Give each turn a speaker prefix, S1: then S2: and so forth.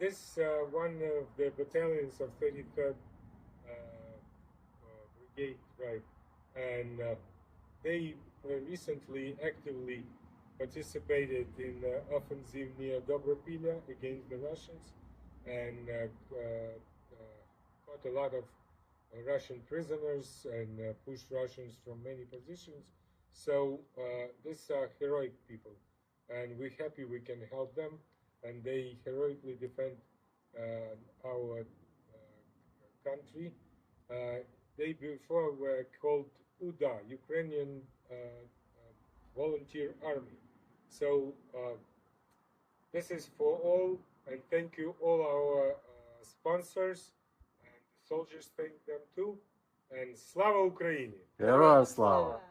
S1: this one of the battalions of 33rd Brigade, right? And they recently actively participated in the offensive near Dobropilya against the Russians, and caught a lot of Russian prisoners and pushed Russians from many positions. So these are heroic people, and we're happy we can help them, and they heroically defend our country. They before were called UDA, Ukrainian Volunteer Army. So this is for all, and thank you all our sponsors, and the soldiers thank them too. And Slava Ukraini!
S2: Героям слава!